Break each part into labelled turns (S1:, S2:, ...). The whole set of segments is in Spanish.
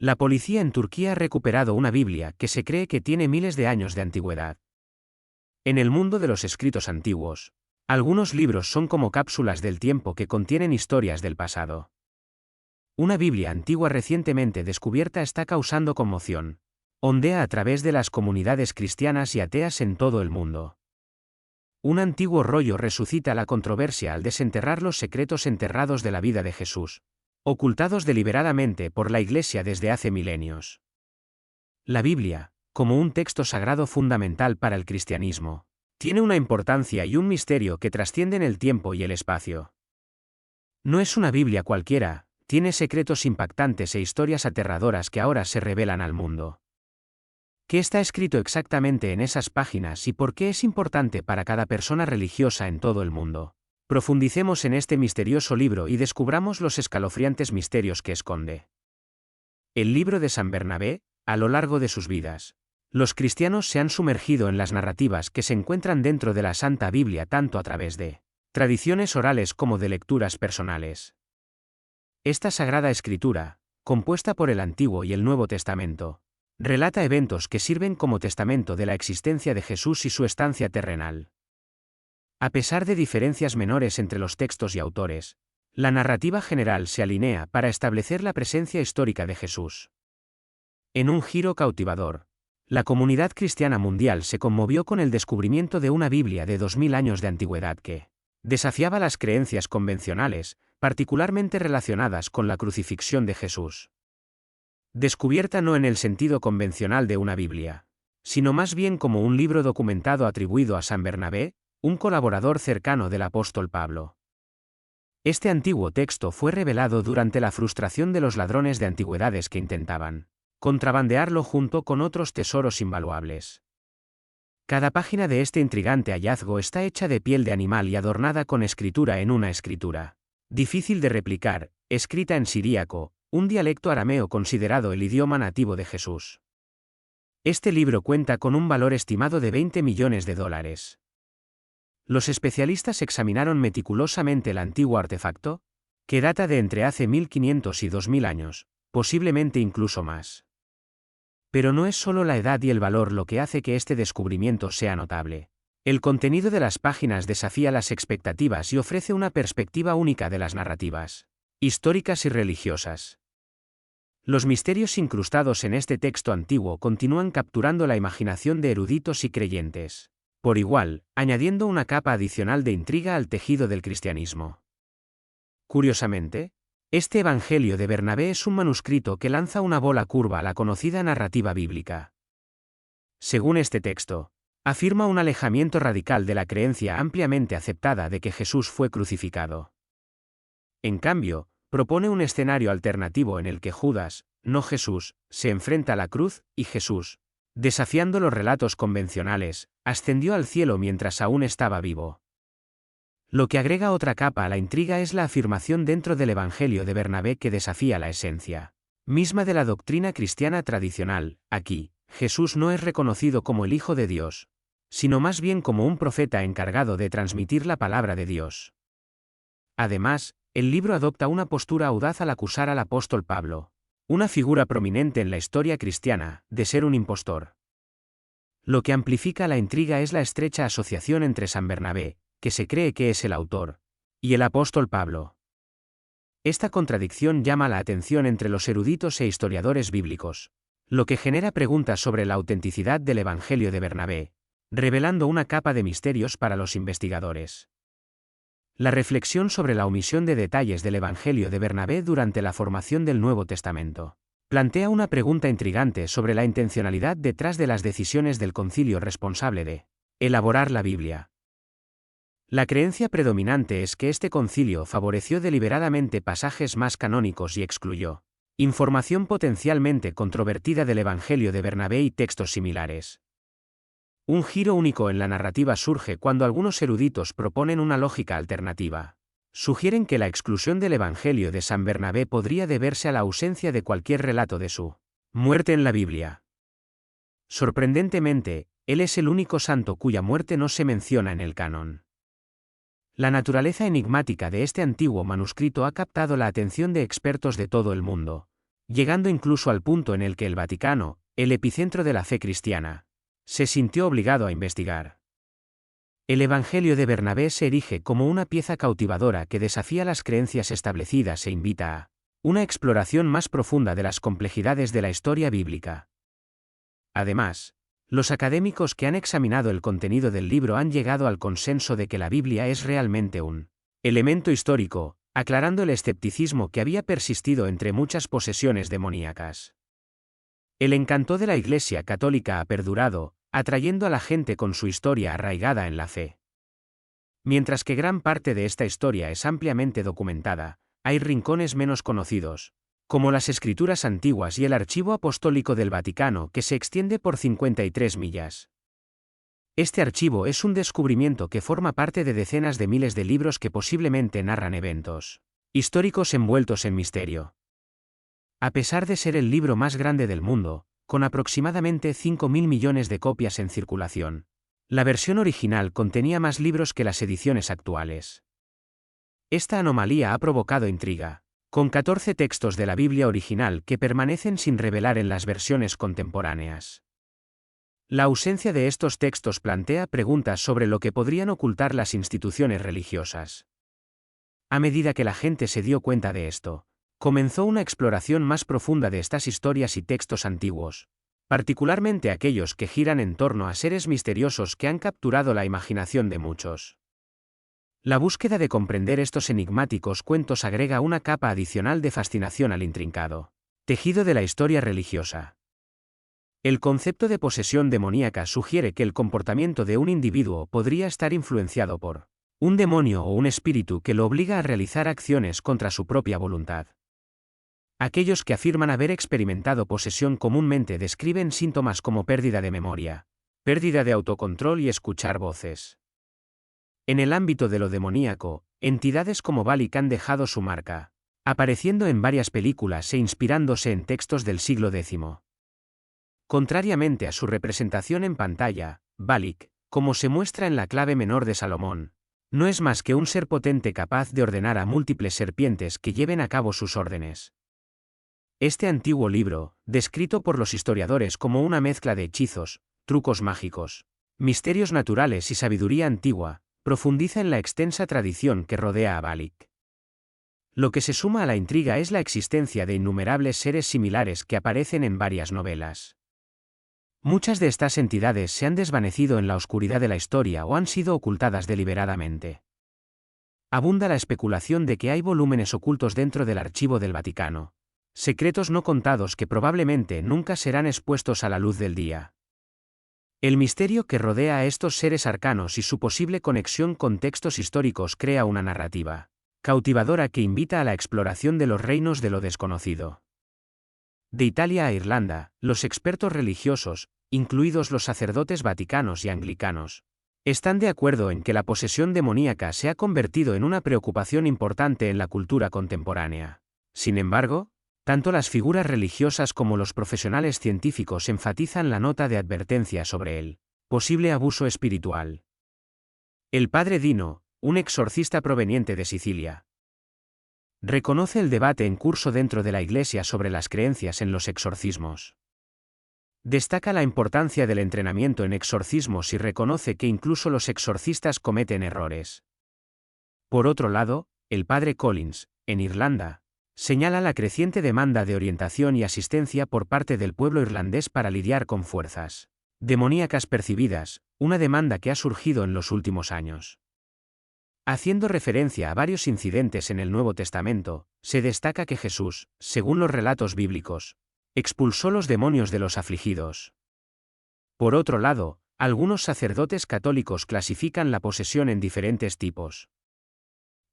S1: La policía en Turquía ha recuperado una Biblia que se cree que tiene miles de años de antigüedad. En el mundo de los escritos antiguos, algunos libros son como cápsulas del tiempo que contienen historias del pasado. Una Biblia antigua recientemente descubierta está causando conmoción. Ondea a través de las comunidades cristianas y ateas en todo el mundo. Un antiguo rollo resucita la controversia al desenterrar los secretos enterrados de la vida de Jesús, ocultados deliberadamente por la Iglesia desde hace milenios. La Biblia, como un texto sagrado fundamental para el cristianismo, tiene una importancia y un misterio que trascienden el tiempo y el espacio. No es una Biblia cualquiera, tiene secretos impactantes e historias aterradoras que ahora se revelan al mundo. ¿Qué está escrito exactamente en esas páginas y por qué es importante para cada persona religiosa en todo el mundo? Profundicemos en este misterioso libro y descubramos los escalofriantes misterios que esconde. El libro de San Bernabé. A lo largo de sus vidas, los cristianos se han sumergido en las narrativas que se encuentran dentro de la Santa Biblia tanto a través de tradiciones orales como de lecturas personales. Esta sagrada escritura, compuesta por el Antiguo y el Nuevo Testamento, relata eventos que sirven como testamento de la existencia de Jesús y su estancia terrenal. A pesar de diferencias menores entre los textos y autores, la narrativa general se alinea para establecer la presencia histórica de Jesús. En un giro cautivador, la comunidad cristiana mundial se conmovió con el descubrimiento de una Biblia de 2000 años de antigüedad que desafiaba las creencias convencionales, particularmente relacionadas con la crucifixión de Jesús. Descubierta no en el sentido convencional de una Biblia, sino más bien como un libro documentado atribuido a San Bernabé, un colaborador cercano del apóstol Pablo. Este antiguo texto fue revelado durante la frustración de los ladrones de antigüedades que intentaban contrabandearlo junto con otros tesoros invaluables. Cada página de este intrigante hallazgo está hecha de piel de animal y adornada con escritura en una escritura difícil de replicar, escrita en siríaco, un dialecto arameo considerado el idioma nativo de Jesús. Este libro cuenta con un valor estimado de $20 millones. Los especialistas examinaron meticulosamente el antiguo artefacto, que data de entre hace 1500 y 2000 años, posiblemente incluso más. Pero no es solo la edad y el valor lo que hace que este descubrimiento sea notable. El contenido de las páginas desafía las expectativas y ofrece una perspectiva única de las narrativas históricas y religiosas. Los misterios incrustados en este texto antiguo continúan capturando la imaginación de eruditos y creyentes, por igual, añadiendo una capa adicional de intriga al tejido del cristianismo. Curiosamente, este Evangelio de Bernabé es un manuscrito que lanza una bola curva a la conocida narrativa bíblica. Según este texto, afirma un alejamiento radical de la creencia ampliamente aceptada de que Jesús fue crucificado. En cambio, propone un escenario alternativo en el que Judas, no Jesús, se enfrenta a la cruz, y Jesús, desafiando los relatos convencionales, ascendió al cielo mientras aún estaba vivo. Lo que agrega otra capa a la intriga es la afirmación dentro del Evangelio de Bernabé que desafía la esencia misma de la doctrina cristiana tradicional. Aquí, Jesús no es reconocido como el Hijo de Dios, sino más bien como un profeta encargado de transmitir la palabra de Dios. Además, el libro adopta una postura audaz al acusar al apóstol Pablo, una figura prominente en la historia cristiana, de ser un impostor. Lo que amplifica la intriga es la estrecha asociación entre San Bernabé, que se cree que es el autor, y el apóstol Pablo. Esta contradicción llama la atención entre los eruditos e historiadores bíblicos, lo que genera preguntas sobre la autenticidad del Evangelio de Bernabé, revelando una capa de misterios para los investigadores. La reflexión sobre la omisión de detalles del Evangelio de Bernabé durante la formación del Nuevo Testamento plantea una pregunta intrigante sobre la intencionalidad detrás de las decisiones del concilio responsable de elaborar la Biblia. La creencia predominante es que este concilio favoreció deliberadamente pasajes más canónicos y excluyó información potencialmente controvertida del Evangelio de Bernabé y textos similares. Un giro único en la narrativa surge cuando algunos eruditos proponen una lógica alternativa. Sugieren que la exclusión del Evangelio de San Bernabé podría deberse a la ausencia de cualquier relato de su muerte en la Biblia. Sorprendentemente, él es el único santo cuya muerte no se menciona en el canon. La naturaleza enigmática de este antiguo manuscrito ha captado la atención de expertos de todo el mundo, llegando incluso al punto en el que el Vaticano, el epicentro de la fe cristiana, se sintió obligado a investigar. El Evangelio de Bernabé se erige como una pieza cautivadora que desafía las creencias establecidas e invita a una exploración más profunda de las complejidades de la historia bíblica. Además, los académicos que han examinado el contenido del libro han llegado al consenso de que la Biblia es realmente un elemento histórico, aclarando el escepticismo que había persistido entre muchas posesiones demoníacas. El encanto de la Iglesia católica ha perdurado, atrayendo a la gente con su historia arraigada en la fe. Mientras que gran parte de esta historia es ampliamente documentada, hay rincones menos conocidos, como las escrituras antiguas y el archivo apostólico del Vaticano que se extiende por 53 millas. Este archivo es un descubrimiento que forma parte de decenas de miles de libros que posiblemente narran eventos históricos envueltos en misterio. A pesar de ser el libro más grande del mundo, con aproximadamente 5.000 millones de copias en circulación, la versión original contenía más libros que las ediciones actuales. Esta anomalía ha provocado intriga, con 14 textos de la Biblia original que permanecen sin revelar en las versiones contemporáneas. La ausencia de estos textos plantea preguntas sobre lo que podrían ocultar las instituciones religiosas. A medida que la gente se dio cuenta de esto, comenzó una exploración más profunda de estas historias y textos antiguos, particularmente aquellos que giran en torno a seres misteriosos que han capturado la imaginación de muchos. La búsqueda de comprender estos enigmáticos cuentos agrega una capa adicional de fascinación al intrincado tejido de la historia religiosa. El concepto de posesión demoníaca sugiere que el comportamiento de un individuo podría estar influenciado por un demonio o un espíritu que lo obliga a realizar acciones contra su propia voluntad. Aquellos que afirman haber experimentado posesión comúnmente describen síntomas como pérdida de memoria, pérdida de autocontrol y escuchar voces. En el ámbito de lo demoníaco, entidades como Balik han dejado su marca, apareciendo en varias películas e inspirándose en textos del siglo X. Contrariamente a su representación en pantalla, Balik, como se muestra en la clave menor de Salomón, no es más que un ser potente capaz de ordenar a múltiples serpientes que lleven a cabo sus órdenes. Este antiguo libro, descrito por los historiadores como una mezcla de hechizos, trucos mágicos, misterios naturales y sabiduría antigua, profundiza en la extensa tradición que rodea a Balik. Lo que se suma a la intriga es la existencia de innumerables seres similares que aparecen en varias novelas. Muchas de estas entidades se han desvanecido en la oscuridad de la historia o han sido ocultadas deliberadamente. Abunda la especulación de que hay volúmenes ocultos dentro del archivo del Vaticano, secretos no contados que probablemente nunca serán expuestos a la luz del día. El misterio que rodea a estos seres arcanos y su posible conexión con textos históricos crea una narrativa cautivadora que invita a la exploración de los reinos de lo desconocido. De Italia a Irlanda, los expertos religiosos, incluidos los sacerdotes vaticanos y anglicanos, están de acuerdo en que la posesión demoníaca se ha convertido en una preocupación importante en la cultura contemporánea. Sin embargo, tanto las figuras religiosas como los profesionales científicos enfatizan la nota de advertencia sobre el posible abuso espiritual. El padre Dino, un exorcista proveniente de Sicilia, reconoce el debate en curso dentro de la Iglesia sobre las creencias en los exorcismos. Destaca la importancia del entrenamiento en exorcismos y reconoce que incluso los exorcistas cometen errores. Por otro lado, el padre Collins, en Irlanda, señala la creciente demanda de orientación y asistencia por parte del pueblo irlandés para lidiar con fuerzas demoníacas percibidas, una demanda que ha surgido en los últimos años. Haciendo referencia a varios incidentes en el Nuevo Testamento, se destaca que Jesús, según los relatos bíblicos, expulsó los demonios de los afligidos. Por otro lado, algunos sacerdotes católicos clasifican la posesión en diferentes tipos.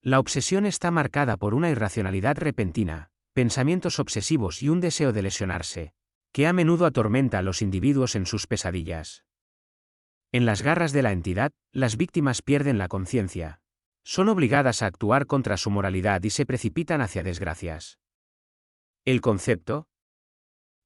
S1: La obsesión está marcada por una irracionalidad repentina, pensamientos obsesivos y un deseo de lesionarse, que a menudo atormenta a los individuos en sus pesadillas. En las garras de la entidad, las víctimas pierden la conciencia, son obligadas a actuar contra su moralidad y se precipitan hacia desgracias. El concepto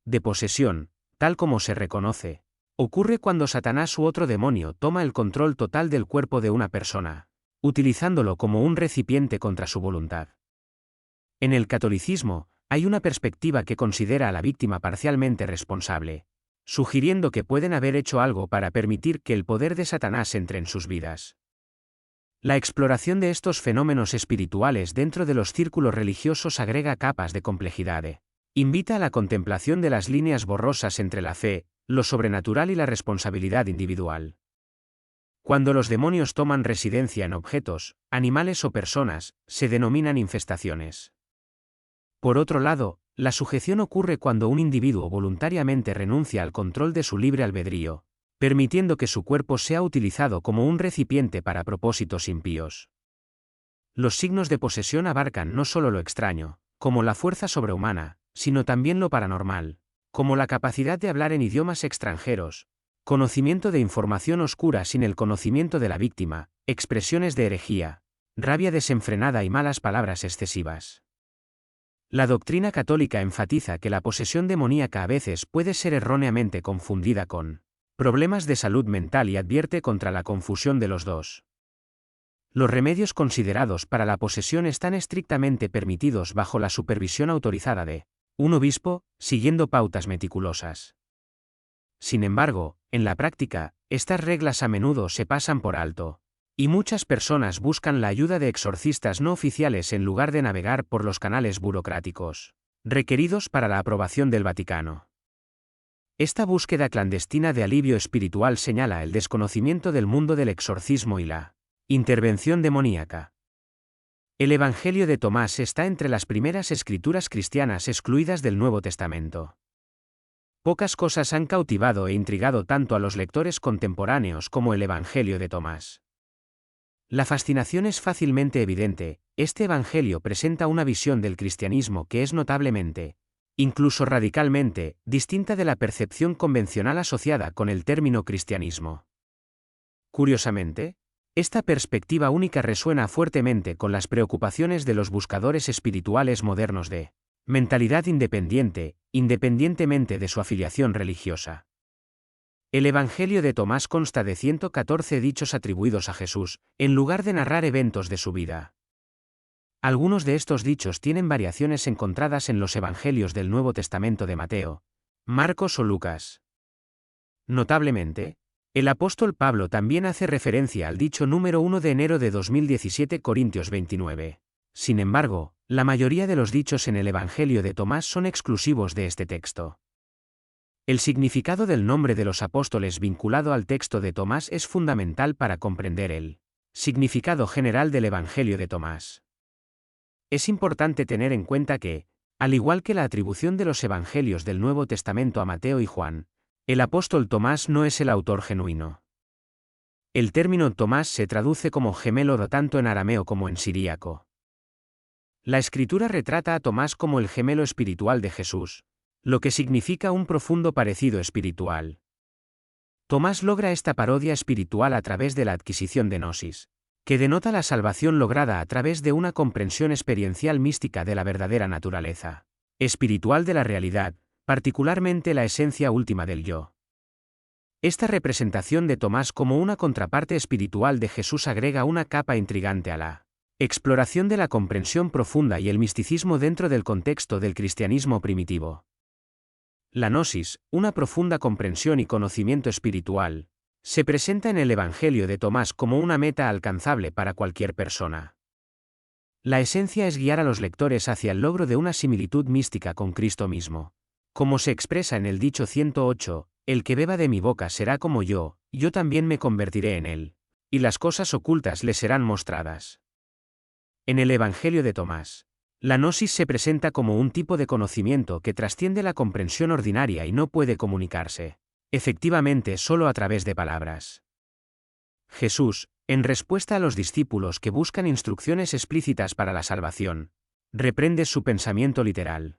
S1: de posesión, tal como se reconoce, ocurre cuando Satanás u otro demonio toma el control total del cuerpo de una persona, utilizándolo como un recipiente contra su voluntad. En el catolicismo, Hay una perspectiva que considera a la víctima parcialmente responsable, sugiriendo que pueden haber hecho algo para permitir que el poder de Satanás entre en sus vidas. La exploración de estos fenómenos espirituales dentro de los círculos religiosos agrega capas de complejidad. Invita a la contemplación de las líneas borrosas entre la fe, lo sobrenatural y la responsabilidad individual. Cuando los demonios toman residencia en objetos, animales o personas, se denominan infestaciones. Por otro lado, la sujeción ocurre cuando un individuo voluntariamente renuncia al control de su libre albedrío, permitiendo que su cuerpo sea utilizado como un recipiente para propósitos impíos. Los signos de posesión abarcan no solo lo extraño, como la fuerza sobrehumana, sino también lo paranormal, como la capacidad de hablar en idiomas extranjeros, conocimiento de información oscura sin el conocimiento de la víctima, expresiones de herejía, rabia desenfrenada y malas palabras excesivas. La doctrina católica enfatiza que la posesión demoníaca a veces puede ser erróneamente confundida con problemas de salud mental y advierte contra la confusión de los dos. Los remedios considerados para la posesión están estrictamente permitidos bajo la supervisión autorizada de un obispo, siguiendo pautas meticulosas. Sin embargo, en la práctica, estas reglas a menudo se pasan por alto, y muchas personas buscan la ayuda de exorcistas no oficiales en lugar de navegar por los canales burocráticos requeridos para la aprobación del Vaticano. Esta búsqueda clandestina de alivio espiritual señala el desconocimiento del mundo del exorcismo y la intervención demoníaca. El Evangelio de Tomás está entre las primeras escrituras cristianas excluidas del Nuevo Testamento. Pocas cosas han cautivado e intrigado tanto a los lectores contemporáneos como el Evangelio de Tomás. La fascinación es fácilmente evidente. Este Evangelio presenta una visión del cristianismo que es notablemente, incluso radicalmente, distinta de la percepción convencional asociada con el término cristianismo. Curiosamente, esta perspectiva única resuena fuertemente con las preocupaciones de los buscadores espirituales modernos de mentalidad independiente, independientemente de su afiliación religiosa. El Evangelio de Tomás consta de 114 dichos atribuidos a Jesús, en lugar de narrar eventos de su vida. Algunos de estos dichos tienen variaciones encontradas en los Evangelios del Nuevo Testamento de Mateo, Marcos o Lucas. Notablemente, el apóstol Pablo también hace referencia al dicho número 1 de enero de 2017 Corintios 29. Sin embargo, la mayoría de los dichos en el Evangelio de Tomás son exclusivos de este texto. El significado del nombre de los apóstoles vinculado al texto de Tomás es fundamental para comprender el significado general del Evangelio de Tomás. Es importante tener en cuenta que, al igual que la atribución de los Evangelios del Nuevo Testamento a Mateo y Juan, el apóstol Tomás no es el autor genuino. El término Tomás se traduce como gemelo tanto en arameo como en siríaco. La Escritura retrata a Tomás como el gemelo espiritual de Jesús, lo que significa un profundo parecido espiritual. Tomás logra esta parodia espiritual a través de la adquisición de gnosis, que denota la salvación lograda a través de una comprensión experiencial mística de la verdadera naturaleza espiritual de la realidad, particularmente la esencia última del yo. Esta representación de Tomás como una contraparte espiritual de Jesús agrega una capa intrigante a la exploración de la comprensión profunda y el misticismo dentro del contexto del cristianismo primitivo. La gnosis, una profunda comprensión y conocimiento espiritual, se presenta en el Evangelio de Tomás como una meta alcanzable para cualquier persona. La esencia es guiar a los lectores hacia el logro de una similitud mística con Cristo mismo. Como se expresa en el dicho 108, el que beba de mi boca será como yo también me convertiré en él, y las cosas ocultas le serán mostradas. En el Evangelio de Tomás, la gnosis se presenta como un tipo de conocimiento que trasciende la comprensión ordinaria y no puede comunicarse, efectivamente, solo a través de palabras. Jesús, en respuesta a los discípulos que buscan instrucciones explícitas para la salvación, reprende su pensamiento literal.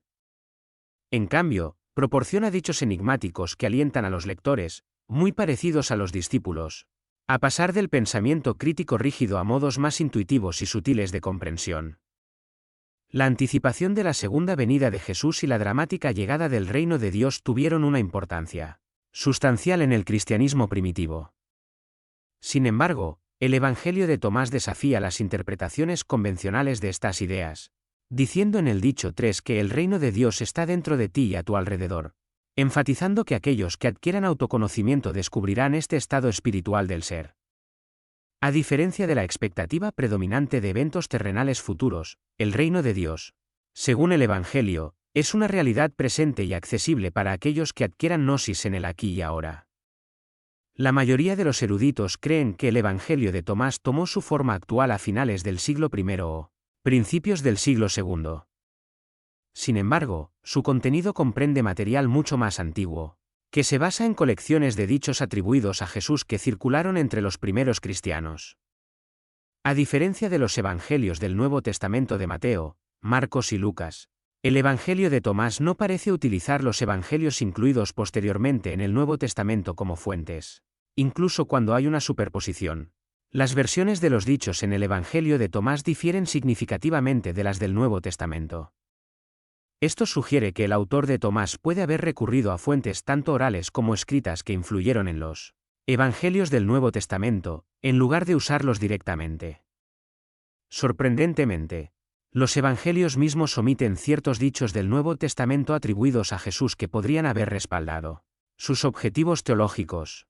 S1: En cambio, proporciona dichos enigmáticos que alientan a los lectores, muy parecidos a los discípulos, a pasar del pensamiento crítico rígido a modos más intuitivos y sutiles de comprensión. La anticipación de la segunda venida de Jesús y la dramática llegada del reino de Dios tuvieron una importancia sustancial en el cristianismo primitivo. Sin embargo, el Evangelio de Tomás desafía las interpretaciones convencionales de estas ideas, diciendo en el dicho 3 que el reino de Dios está dentro de ti y a tu alrededor, enfatizando que aquellos que adquieran autoconocimiento descubrirán este estado espiritual del ser. A diferencia de la expectativa predominante de eventos terrenales futuros, el reino de Dios, según el Evangelio, es una realidad presente y accesible para aquellos que adquieran gnosis en el aquí y ahora. La mayoría de los eruditos creen que el Evangelio de Tomás tomó su forma actual a finales del siglo I o principios del siglo II. Sin embargo, su contenido comprende material mucho más antiguo, que se basa en colecciones de dichos atribuidos a Jesús que circularon entre los primeros cristianos. A diferencia de los evangelios del Nuevo Testamento de Mateo, Marcos y Lucas, el Evangelio de Tomás no parece utilizar los evangelios incluidos posteriormente en el Nuevo Testamento como fuentes. Incluso cuando hay una superposición, las versiones de los dichos en el Evangelio de Tomás difieren significativamente de las del Nuevo Testamento. Esto sugiere que el autor de Tomás puede haber recurrido a fuentes tanto orales como escritas que influyeron en los evangelios del Nuevo Testamento, en lugar de usarlos directamente. Sorprendentemente, los evangelios mismos omiten ciertos dichos del Nuevo Testamento atribuidos a Jesús que podrían haber respaldado sus objetivos teológicos.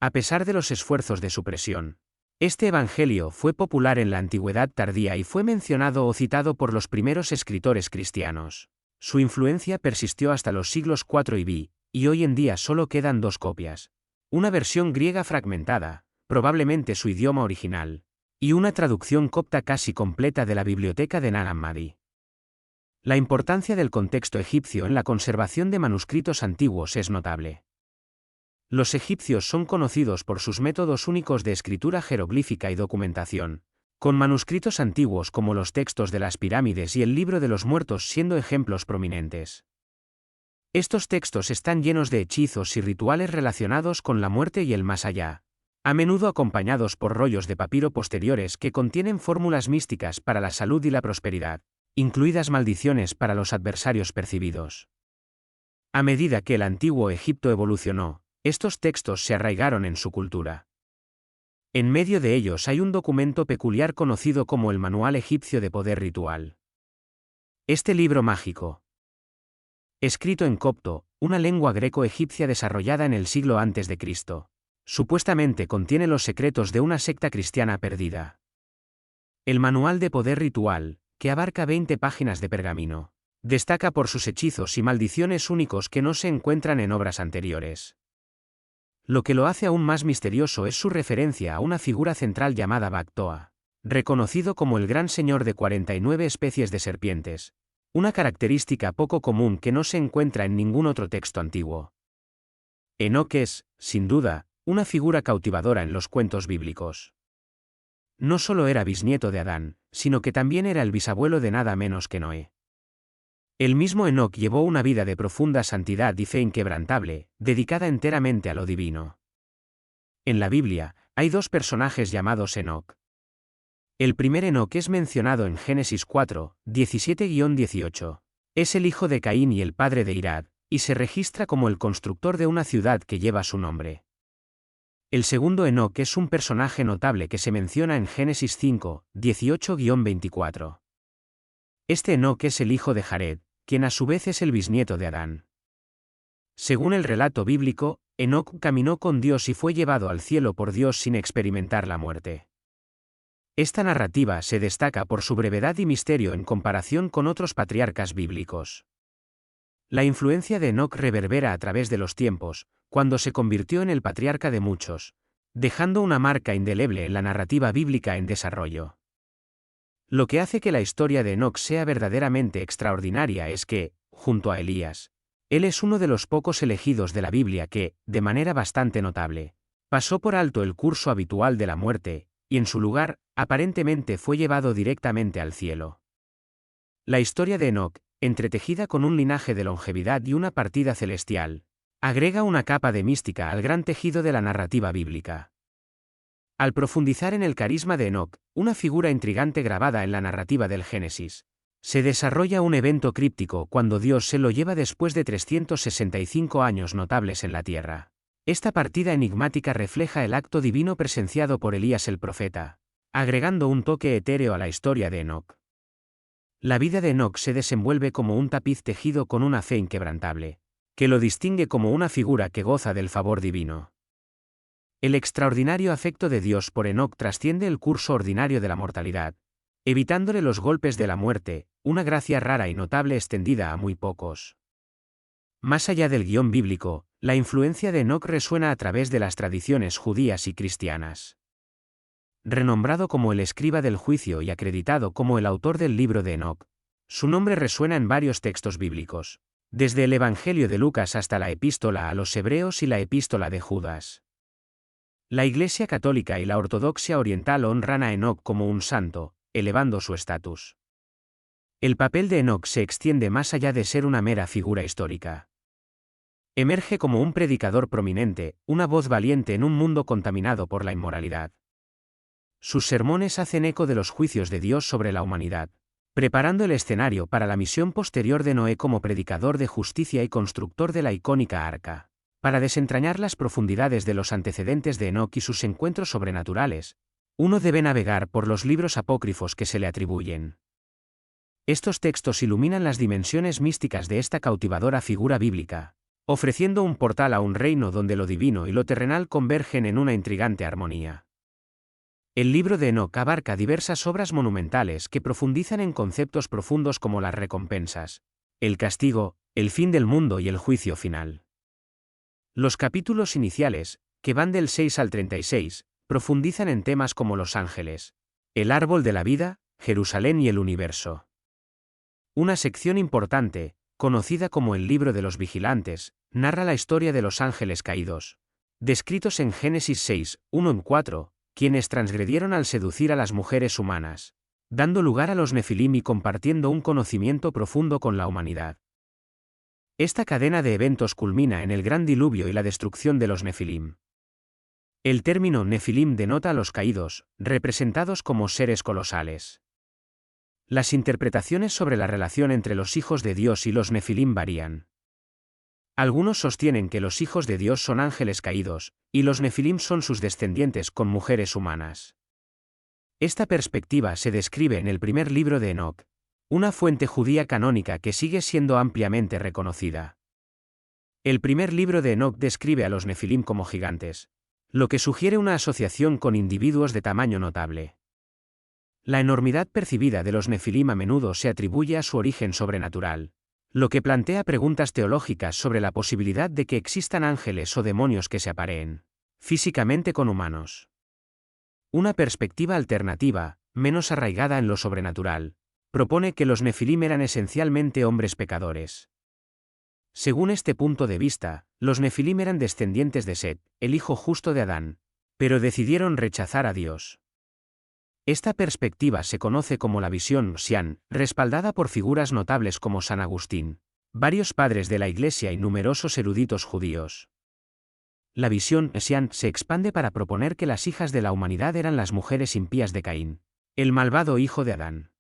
S1: A pesar de los esfuerzos de supresión, este evangelio fue popular en la antigüedad tardía y fue mencionado o citado por los primeros escritores cristianos. Su influencia persistió hasta los siglos IV y V, y hoy en día solo quedan dos copias. Una versión griega fragmentada, probablemente su idioma original, y una traducción copta casi completa de la biblioteca de Nag Hammadi. La importancia del contexto egipcio en la conservación de manuscritos antiguos es notable. Los egipcios son conocidos por sus métodos únicos de escritura jeroglífica y documentación, con manuscritos antiguos como los textos de las pirámides y el libro de los muertos siendo ejemplos prominentes. Estos textos están llenos de hechizos y rituales relacionados con la muerte y el más allá, a menudo acompañados por rollos de papiro posteriores que contienen fórmulas místicas para la salud y la prosperidad, incluidas maldiciones para los adversarios percibidos. A medida que el antiguo Egipto evolucionó, estos textos se arraigaron en su cultura. En medio de ellos hay un documento peculiar conocido como el Manual Egipcio de Poder Ritual. Este libro mágico, escrito en copto, una lengua greco-egipcia desarrollada en el siglo a.C., supuestamente contiene los secretos de una secta cristiana perdida. El Manual de Poder Ritual, que abarca 20 páginas de pergamino, destaca por sus hechizos y maldiciones únicos que no se encuentran en obras anteriores. Lo que lo hace aún más misterioso es su referencia a una figura central llamada Bactoa, reconocido como el gran señor de 49 especies de serpientes, una característica poco común que no se encuentra en ningún otro texto antiguo. Enoc es, sin duda, una figura cautivadora en los cuentos bíblicos. No solo era bisnieto de Adán, sino que también era el bisabuelo de nada menos que Noé. El mismo Enoc llevó una vida de profunda santidad y fe inquebrantable, dedicada enteramente a lo divino. En la Biblia, hay dos personajes llamados Enoc. El primer Enoc es mencionado en Génesis 4, 17-18. Es el hijo de Caín y el padre de Irad, y se registra como el constructor de una ciudad que lleva su nombre. El segundo Enoc es un personaje notable que se menciona en Génesis 5, 18-24. Este Enoc es el hijo de Jared, quien a su vez es el bisnieto de Adán. Según el relato bíblico, Enoc caminó con Dios y fue llevado al cielo por Dios sin experimentar la muerte. Esta narrativa se destaca por su brevedad y misterio en comparación con otros patriarcas bíblicos. La influencia de Enoc reverbera a través de los tiempos, cuando se convirtió en el patriarca de muchos, dejando una marca indeleble en la narrativa bíblica en desarrollo. Lo que hace que la historia de Enoc sea verdaderamente extraordinaria es que, junto a Elías, él es uno de los pocos elegidos de la Biblia que, de manera bastante notable, pasó por alto el curso habitual de la muerte, y en su lugar, aparentemente fue llevado directamente al cielo. La historia de Enoc, entretejida con un linaje de longevidad y una partida celestial, agrega una capa de mística al gran tejido de la narrativa bíblica. Al profundizar en el carisma de Enoc, una figura intrigante grabada en la narrativa del Génesis, se desarrolla un evento críptico cuando Dios se lo lleva después de 365 años notables en la tierra. Esta partida enigmática refleja el acto divino presenciado por Elías el profeta, agregando un toque etéreo a la historia de Enoc. La vida de Enoc se desenvuelve como un tapiz tejido con una fe inquebrantable, que lo distingue como una figura que goza del favor divino. El extraordinario afecto de Dios por Enoc trasciende el curso ordinario de la mortalidad, evitándole los golpes de la muerte, una gracia rara y notable extendida a muy pocos. Más allá del guión bíblico, la influencia de Enoc resuena a través de las tradiciones judías y cristianas. Renombrado como el escriba del juicio y acreditado como el autor del libro de Enoc, su nombre resuena en varios textos bíblicos, desde el Evangelio de Lucas hasta la Epístola a los Hebreos y la Epístola de Judas. La Iglesia Católica y la Ortodoxia Oriental honran a Enoc como un santo, elevando su estatus. El papel de Enoc se extiende más allá de ser una mera figura histórica. Emerge como un predicador prominente, una voz valiente en un mundo contaminado por la inmoralidad. Sus sermones hacen eco de los juicios de Dios sobre la humanidad, preparando el escenario para la misión posterior de Noé como predicador de justicia y constructor de la icónica arca. Para desentrañar las profundidades de los antecedentes de Enoc y sus encuentros sobrenaturales, uno debe navegar por los libros apócrifos que se le atribuyen. Estos textos iluminan las dimensiones místicas de esta cautivadora figura bíblica, ofreciendo un portal a un reino donde lo divino y lo terrenal convergen en una intrigante armonía. El libro de Enoc abarca diversas obras monumentales que profundizan en conceptos profundos como las recompensas, el castigo, el fin del mundo y el juicio final. Los capítulos iniciales, que van del 6 al 36, profundizan en temas como los ángeles, el árbol de la vida, Jerusalén y el universo. Una sección importante, conocida como el libro de los vigilantes, narra la historia de los ángeles caídos, descritos en Génesis 6, 1-4, quienes transgredieron al seducir a las mujeres humanas, dando lugar a los Nefilim y compartiendo un conocimiento profundo con la humanidad. Esta cadena de eventos culmina en el gran diluvio y la destrucción de los Nefilim. El término Nefilim denota a los caídos, representados como seres colosales. Las interpretaciones sobre la relación entre los hijos de Dios y los Nefilim varían. Algunos sostienen que los hijos de Dios son ángeles caídos, y los Nefilim son sus descendientes con mujeres humanas. Esta perspectiva se describe en el primer libro de Enoc, una fuente judía canónica que sigue siendo ampliamente reconocida. El primer libro de Enoc describe a los Nefilim como gigantes, lo que sugiere una asociación con individuos de tamaño notable. La enormidad percibida de los Nefilim a menudo se atribuye a su origen sobrenatural, lo que plantea preguntas teológicas sobre la posibilidad de que existan ángeles o demonios que se apareen físicamente con humanos. Una perspectiva alternativa, menos arraigada en lo sobrenatural, propone que los Nefilim eran esencialmente hombres pecadores. Según este punto de vista, los Nefilim eran descendientes de Set, el hijo justo de Adán, pero decidieron rechazar a Dios. Esta perspectiva se conoce como la visión Sian, respaldada por figuras notables como San Agustín, varios padres de la Iglesia y numerosos eruditos judíos. La visión Sian se expande para proponer que las hijas de la humanidad eran las mujeres impías de Caín, el malvado hijo de Adán.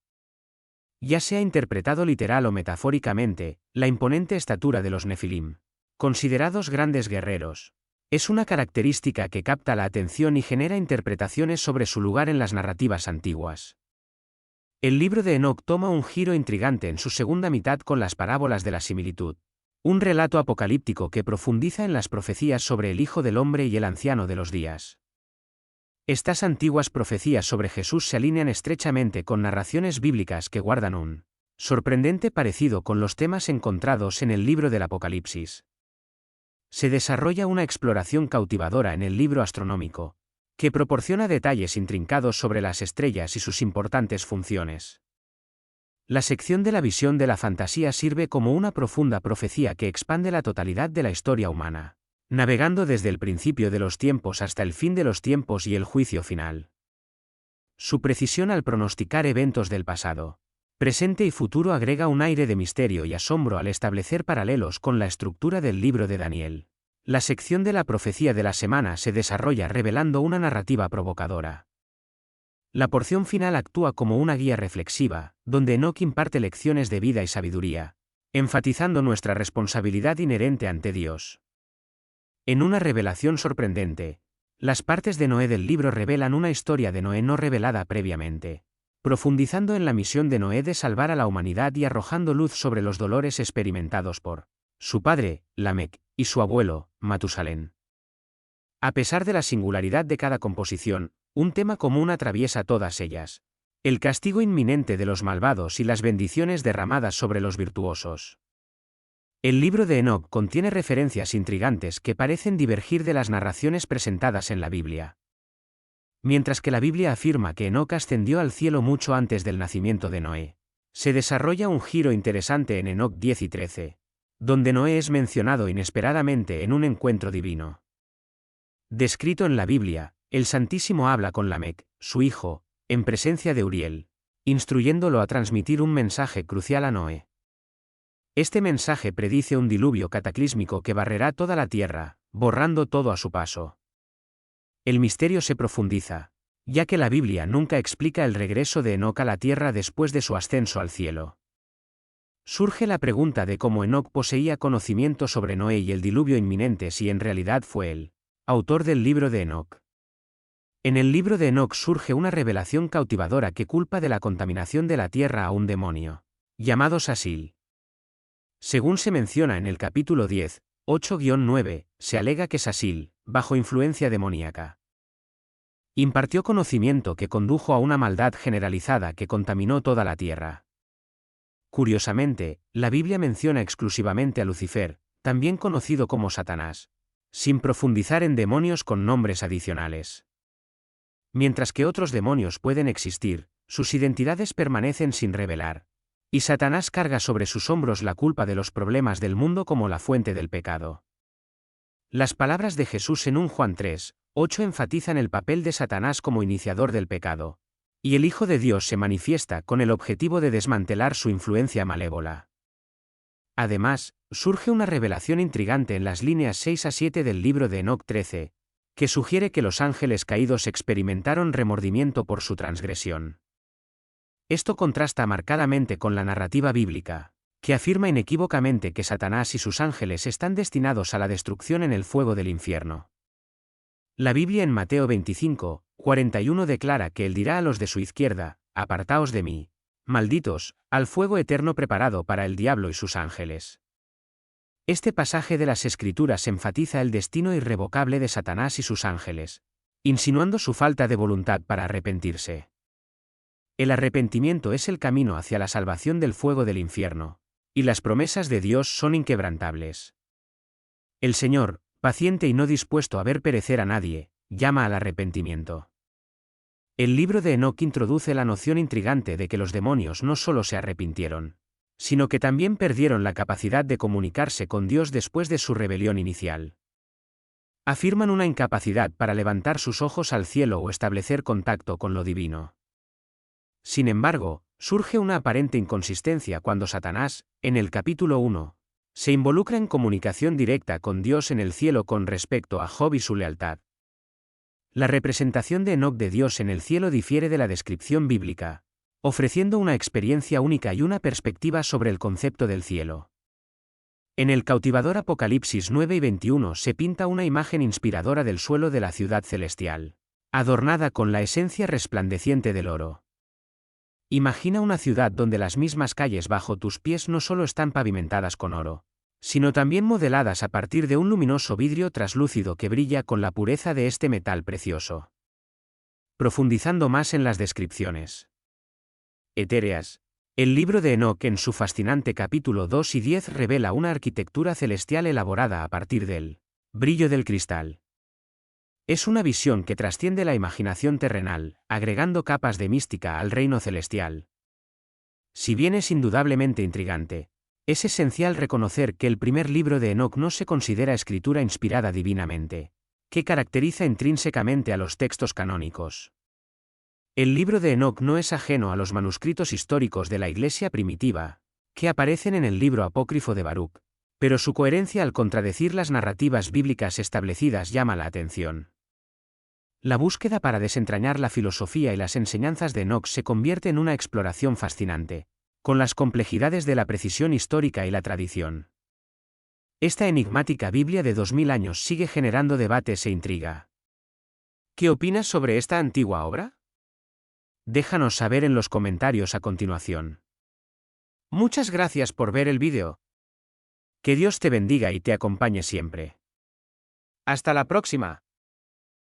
S1: Ya sea interpretado literal o metafóricamente, la imponente estatura de los Nefilim, considerados grandes guerreros, es una característica que capta la atención y genera interpretaciones sobre su lugar en las narrativas antiguas. El libro de Enoc toma un giro intrigante en su segunda mitad con las parábolas de la similitud, un relato apocalíptico que profundiza en las profecías sobre el Hijo del Hombre y el Anciano de los Días. Estas antiguas profecías sobre Jesús se alinean estrechamente con narraciones bíblicas que guardan un sorprendente parecido con los temas encontrados en el libro del Apocalipsis. Se desarrolla una exploración cautivadora en el libro astronómico, que proporciona detalles intrincados sobre las estrellas y sus importantes funciones. La sección de la visión de la fantasía sirve como una profunda profecía que expande la totalidad de la historia humana, navegando desde el principio de los tiempos hasta el fin de los tiempos y el juicio final. Su precisión al pronosticar eventos del pasado, presente y futuro agrega un aire de misterio y asombro al establecer paralelos con la estructura del libro de Daniel. La sección de la profecía de la semana se desarrolla revelando una narrativa provocadora. La porción final actúa como una guía reflexiva, donde Enoc imparte lecciones de vida y sabiduría, enfatizando nuestra responsabilidad inherente ante Dios. En una revelación sorprendente, las partes de Noé del libro revelan una historia de Noé no revelada previamente, profundizando en la misión de Noé de salvar a la humanidad y arrojando luz sobre los dolores experimentados por su padre, Lamec, y su abuelo, Matusalén. A pesar de la singularidad de cada composición, un tema común atraviesa todas ellas: el castigo inminente de los malvados y las bendiciones derramadas sobre los virtuosos. El libro de Enoc contiene referencias intrigantes que parecen divergir de las narraciones presentadas en la Biblia. Mientras que la Biblia afirma que Enoc ascendió al cielo mucho antes del nacimiento de Noé, se desarrolla un giro interesante en Enoc 10 y 13, donde Noé es mencionado inesperadamente en un encuentro divino. Descrito en la Biblia, el Santísimo habla con Lamec, su hijo, en presencia de Uriel, instruyéndolo a transmitir un mensaje crucial a Noé. Este mensaje predice un diluvio cataclísmico que barrerá toda la tierra, borrando todo a su paso. El misterio se profundiza, ya que la Biblia nunca explica el regreso de Enoc a la tierra después de su ascenso al cielo. Surge la pregunta de cómo Enoc poseía conocimiento sobre Noé y el diluvio inminente si en realidad fue el autor del libro de Enoc. En el libro de Enoc surge una revelación cautivadora que culpa de la contaminación de la tierra a un demonio, llamado Sasil. Según se menciona en el capítulo 10, 8-9, se alega que Sasil, bajo influencia demoníaca, impartió conocimiento que condujo a una maldad generalizada que contaminó toda la tierra. Curiosamente, la Biblia menciona exclusivamente a Lucifer, también conocido como Satanás, sin profundizar en demonios con nombres adicionales. Mientras que otros demonios pueden existir, sus identidades permanecen sin revelar, y Satanás carga sobre sus hombros la culpa de los problemas del mundo como la fuente del pecado. Las palabras de Jesús en 1 Juan 3, 8 enfatizan el papel de Satanás como iniciador del pecado, y el Hijo de Dios se manifiesta con el objetivo de desmantelar su influencia malévola. Además, surge una revelación intrigante en las líneas 6 a 7 del libro de Enoc 13, que sugiere que los ángeles caídos experimentaron remordimiento por su transgresión. Esto contrasta marcadamente con la narrativa bíblica, que afirma inequívocamente que Satanás y sus ángeles están destinados a la destrucción en el fuego del infierno. La Biblia en Mateo 25, 41 declara que él dirá a los de su izquierda: «Apartaos de mí, malditos, al fuego eterno preparado para el diablo y sus ángeles». Este pasaje de las Escrituras enfatiza el destino irrevocable de Satanás y sus ángeles, insinuando su falta de voluntad para arrepentirse. El arrepentimiento es el camino hacia la salvación del fuego del infierno, y las promesas de Dios son inquebrantables. El Señor, paciente y no dispuesto a ver perecer a nadie, llama al arrepentimiento. El libro de Enoc introduce la noción intrigante de que los demonios no solo se arrepintieron, sino que también perdieron la capacidad de comunicarse con Dios después de su rebelión inicial. Afirman una incapacidad para levantar sus ojos al cielo o establecer contacto con lo divino. Sin embargo, surge una aparente inconsistencia cuando Satanás, en el capítulo 1, se involucra en comunicación directa con Dios en el cielo con respecto a Job y su lealtad. La representación de Enoc de Dios en el cielo difiere de la descripción bíblica, ofreciendo una experiencia única y una perspectiva sobre el concepto del cielo. En el cautivador Apocalipsis 9 y 21 se pinta una imagen inspiradora del suelo de la ciudad celestial, adornada con la esencia resplandeciente del oro. Imagina una ciudad donde las mismas calles bajo tus pies no solo están pavimentadas con oro, sino también modeladas a partir de un luminoso vidrio traslúcido que brilla con la pureza de este metal precioso. Profundizando más en las descripciones etéreas, el libro de Enoc en su fascinante capítulo 2 y 10 revela una arquitectura celestial elaborada a partir del brillo del cristal. Es una visión que trasciende la imaginación terrenal, agregando capas de mística al reino celestial. Si bien es indudablemente intrigante, es esencial reconocer que el primer libro de Enoc no se considera escritura inspirada divinamente, que caracteriza intrínsecamente a los textos canónicos. El libro de Enoc no es ajeno a los manuscritos históricos de la Iglesia primitiva, que aparecen en el libro apócrifo de Baruc, pero su coherencia al contradecir las narrativas bíblicas establecidas llama la atención. La búsqueda para desentrañar la filosofía y las enseñanzas de Enoc se convierte en una exploración fascinante, con las complejidades de la precisión histórica y la tradición. Esta enigmática Biblia de 2000 años sigue generando debates e intriga. ¿Qué opinas sobre esta antigua obra? Déjanos saber en los comentarios a continuación. Muchas gracias por ver el vídeo. Que Dios te bendiga y te acompañe siempre. Hasta la próxima.